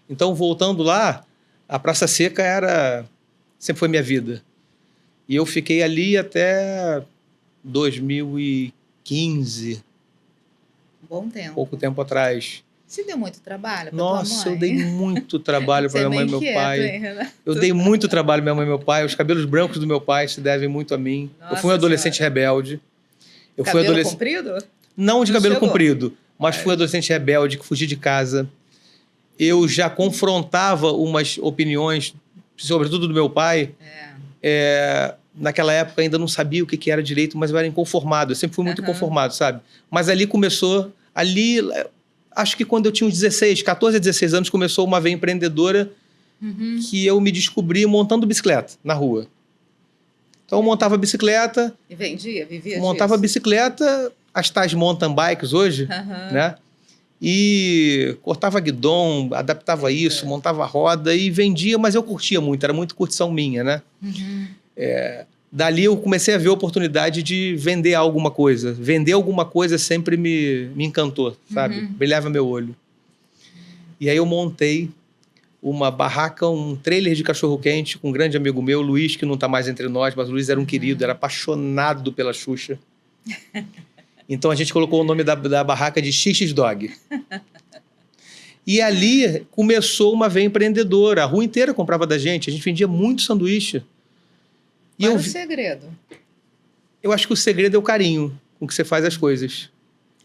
Então, voltando lá, a Praça Seca sempre foi minha vida. E eu fiquei ali até 2015, Bom tempo. pouco tempo atrás. Você deu muito trabalho para tua Nossa, mãe? eu dei muito trabalho para minha mãe e meu pai. Hein, Renato? Eu dei muito trabalho para minha mãe e meu pai. Os cabelos brancos do meu pai se devem muito a mim. Nossa eu fui um adolescente Senhora. rebelde. Cabelo comprido? Não de Não cabelo chegou? comprido, mas fui um adolescente rebelde que fugi de casa. Eu já confrontava umas opiniões, sobretudo do meu pai. Naquela época ainda não sabia o que era direito, mas eu era inconformado. Eu sempre fui muito inconformado, sabe? Mas ali começou... Acho que quando eu tinha uns 14 a 16 anos, começou uma veia empreendedora que eu me descobri montando bicicleta na rua. Então eu montava bicicleta... E vendia? Vivia montava disso? bicicleta, as tais mountain bikes hoje, né? E cortava guidon, adaptava isso, montava roda e vendia, mas eu curtia muito, era muito curtição minha, né? Dali eu comecei a ver a oportunidade de vender alguma coisa. Vender alguma coisa sempre me encantou, sabe? Brilhava meu olho. E aí eu montei uma barraca, um trailer de cachorro-quente com um grande amigo meu, Luiz, que não está mais entre nós, mas o Luiz era um querido, era apaixonado pela Xuxa. Então a gente colocou o nome da barraca de XX Dog. E ali começou uma veia empreendedora. A rua inteira comprava da gente. A gente vendia muito sanduíche. Qual é o segredo? Eu acho que o segredo é o carinho com que você faz as coisas.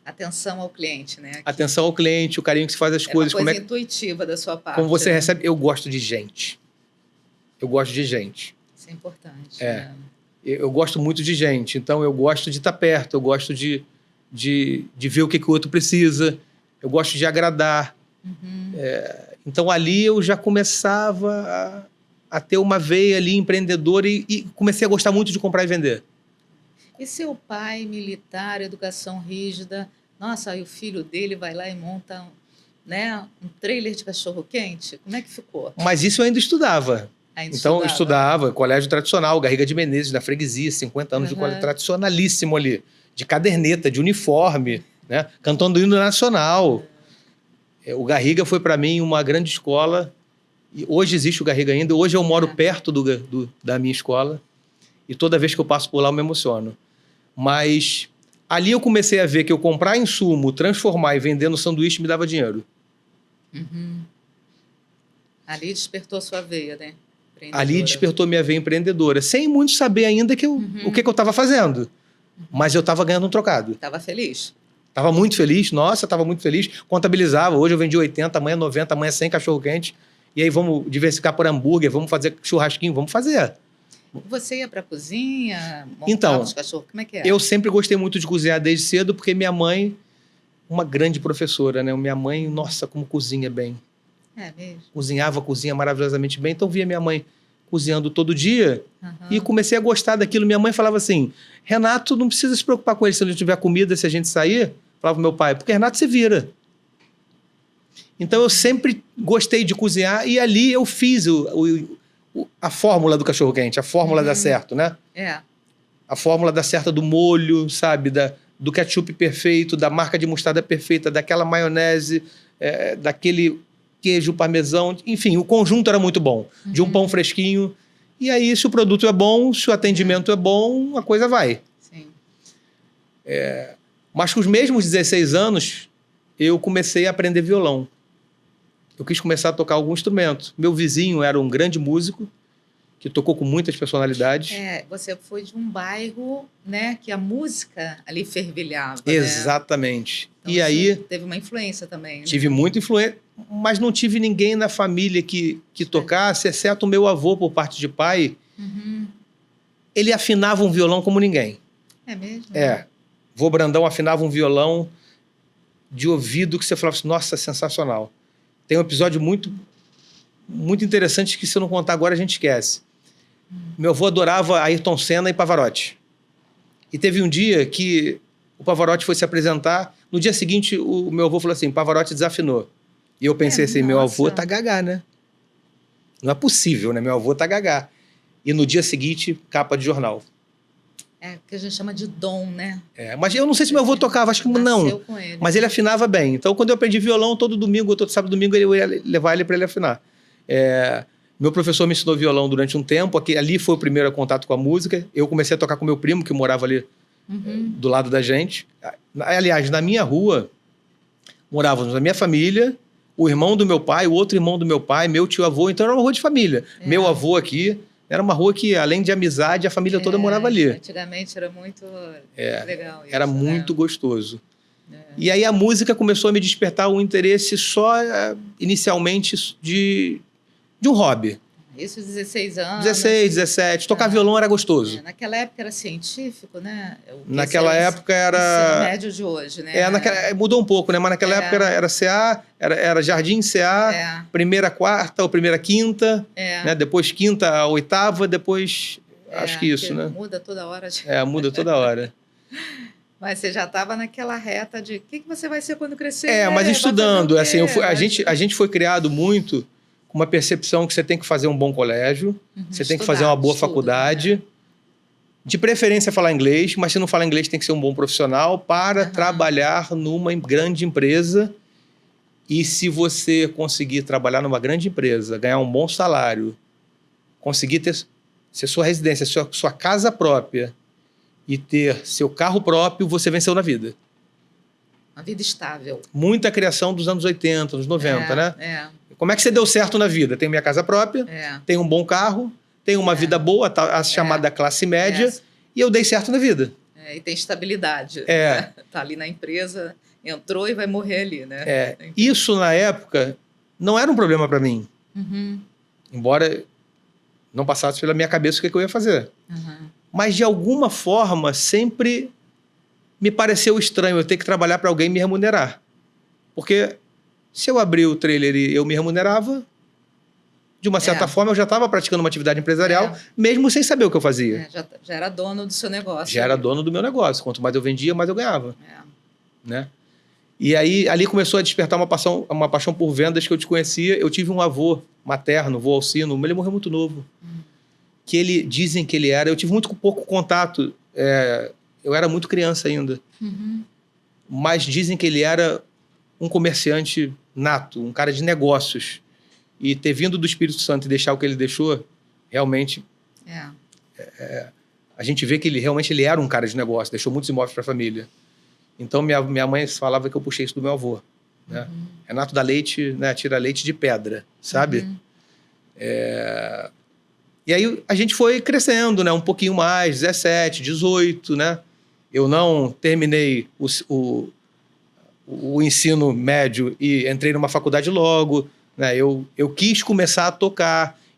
Atenção ao cliente, né? Atenção ao cliente, o carinho que você faz as coisas. É uma coisa intuitiva da sua parte. Como você recebe... Eu gosto de gente. Eu gosto de gente. Isso é importante. Né? Eu gosto muito de gente. Então, eu gosto de estar perto. Eu gosto de ver o que o outro precisa. Eu gosto de agradar. Então, ali eu já começava a ter uma veia ali empreendedora e comecei a gostar muito de comprar e vender. E seu pai, militar, educação rígida, nossa, aí o filho dele vai lá e monta um trailer de cachorro-quente? Como é que ficou? Mas isso eu ainda estudava. Então, eu estudava, colégio tradicional, Garriga de Menezes, na freguesia, 50 anos de colégio tradicionalíssimo ali, de caderneta, de uniforme, né? Cantando hino nacional. O Garriga foi para mim uma grande escola. E hoje existe o Garriga ainda. Hoje eu moro perto da minha escola. E toda vez que eu passo por lá eu me emociono. Mas ali eu comecei a ver que eu comprar insumo, transformar e vender no sanduíche me dava dinheiro. Ali despertou sua veia, né? Ali despertou minha veia empreendedora. Sem muito saber ainda o que eu estava fazendo. Mas eu estava ganhando um trocado. Estava feliz? Estava muito feliz. Nossa, estava muito feliz. Contabilizava. Hoje eu vendi 80, amanhã 90, amanhã 100 cachorro-quente. E aí vamos diversificar por hambúrguer, vamos fazer churrasquinho, vamos fazer. Você ia para a cozinha, montava os cachorros? Como é que é? Eu sempre gostei muito de cozinhar desde cedo, porque minha mãe, uma grande professora, né? Minha mãe, nossa, como cozinha bem. É mesmo? Cozinha maravilhosamente bem. Então via minha mãe cozinhando todo dia e comecei a gostar daquilo. Minha mãe falava assim, Renato, não precisa se preocupar com ele se não tiver comida, se a gente sair. Falava pro meu pai, porque Renato se vira. Então eu sempre gostei de cozinhar e ali eu fiz a fórmula do cachorro-quente, a fórmula dá certo, né? A fórmula dá certo do molho, sabe? Do ketchup perfeito, da marca de mostarda perfeita, daquela maionese, daquele queijo parmesão. Enfim, o conjunto era muito bom. De um pão fresquinho. E aí, se o produto é bom, se o atendimento é bom, a coisa vai. Sim. Mas com os mesmos 16 anos, eu comecei a aprender violão. Eu quis começar a tocar algum instrumento. Meu vizinho era um grande músico, que tocou com muitas personalidades. Você foi de um bairro, né, que a música ali fervilhava. Exatamente. Né? Então, e aí teve uma influência também. Né? Tive muita influência, mas não tive ninguém na família que tocasse, exceto o meu avô, por parte de pai. Ele afinava um violão como ninguém. É mesmo? Vô Brandão afinava um violão de ouvido que você falava assim, nossa, sensacional. Tem um episódio muito, muito interessante que se eu não contar agora a gente esquece. Meu avô adorava Ayrton Senna e Pavarotti. E teve um dia que o Pavarotti foi se apresentar, no dia seguinte o meu avô falou assim, Pavarotti desafinou. E eu pensei assim, meu avô tá gagá, né? Não é possível, né? Meu avô tá gagá. E no dia seguinte, capa de jornal. É, que a gente chama de dom, né? Mas eu não sei se meu avô tocava, acho que não. Com ele. Mas ele afinava bem. Então, quando eu aprendi violão, todo domingo, todo sábado e domingo, eu ia levar ele para ele afinar. Meu professor me ensinou violão durante um tempo. Ali foi o primeiro contato com a música. Eu comecei a tocar com meu primo, que morava ali do lado da gente. Aliás, na minha rua, morávamos a minha família, o irmão do meu pai, o outro irmão do meu pai, meu tio-avô. Então, era uma rua de família. Meu avô aqui... Era uma rua que, além de amizade, a família toda morava ali. Antigamente era muito legal isso, era muito gostoso. E aí a música começou a me despertar um interesse só, inicialmente, de um hobby. Isso, 16 anos. 16, 17. Tocar violão era gostoso. Naquela época era científico, né? Naquela época era... ensino médio de hoje, né? Mudou um pouco, né? Mas naquela época era CA, era Jardim CA, primeira quarta ou primeira quinta, né? Depois quinta a oitava, depois... acho que isso, né? Muda toda hora. Muda toda hora. Mas você já estava naquela reta de o que você vai ser quando crescer? Mas estudando. Assim, a gente foi criado muito... uma percepção que você tem que fazer um bom colégio, você tem que fazer uma boa faculdade, de preferência falar inglês, mas se não falar inglês tem que ser um bom profissional para trabalhar numa grande empresa. E se você conseguir trabalhar numa grande empresa, ganhar um bom salário, conseguir ter sua residência, sua casa própria e ter seu carro próprio, você venceu na vida. Uma vida estável. Muita criação dos anos 80, anos 90, né? Como é que você deu certo na vida? Tenho minha casa própria, tenho um bom carro, tenho uma vida boa, a chamada classe média, e eu dei certo na vida. E tem estabilidade. Tá ali na empresa, entrou e vai morrer ali, né? Isso, na época, não era um problema para mim. Embora não passasse pela minha cabeça o que eu ia fazer. Mas, de alguma forma, sempre me pareceu estranho eu ter que trabalhar para alguém me remunerar. Porque... se eu abrir o trailer e eu me remunerava, de uma certa forma eu já estava praticando uma atividade empresarial, mesmo sem saber o que eu fazia. Já era dono do seu negócio. Já era dono do meu negócio. Quanto mais eu vendia, mais eu ganhava. Né? E aí, ali começou a despertar uma paixão por vendas que eu desconhecia. Eu tive um avô materno, vô Alcino, ele morreu muito novo. Que dizem que ele era... eu tive muito pouco contato. Eu era muito criança ainda. Mas dizem que ele era um comerciante nato, um cara de negócios. E ter vindo do Espírito Santo e deixar o que ele deixou, realmente... a gente vê que ele era um cara de negócio, deixou muitos imóveis para a família. Então, minha mãe falava que eu puxei isso do meu avô. Né? Renato dá leite, né? Tira leite de pedra, sabe? E aí a gente foi crescendo, né? Um pouquinho mais, 17, 18, né? Eu não terminei o ensino médio e entrei numa faculdade logo, né? Eu quis começar a tocar,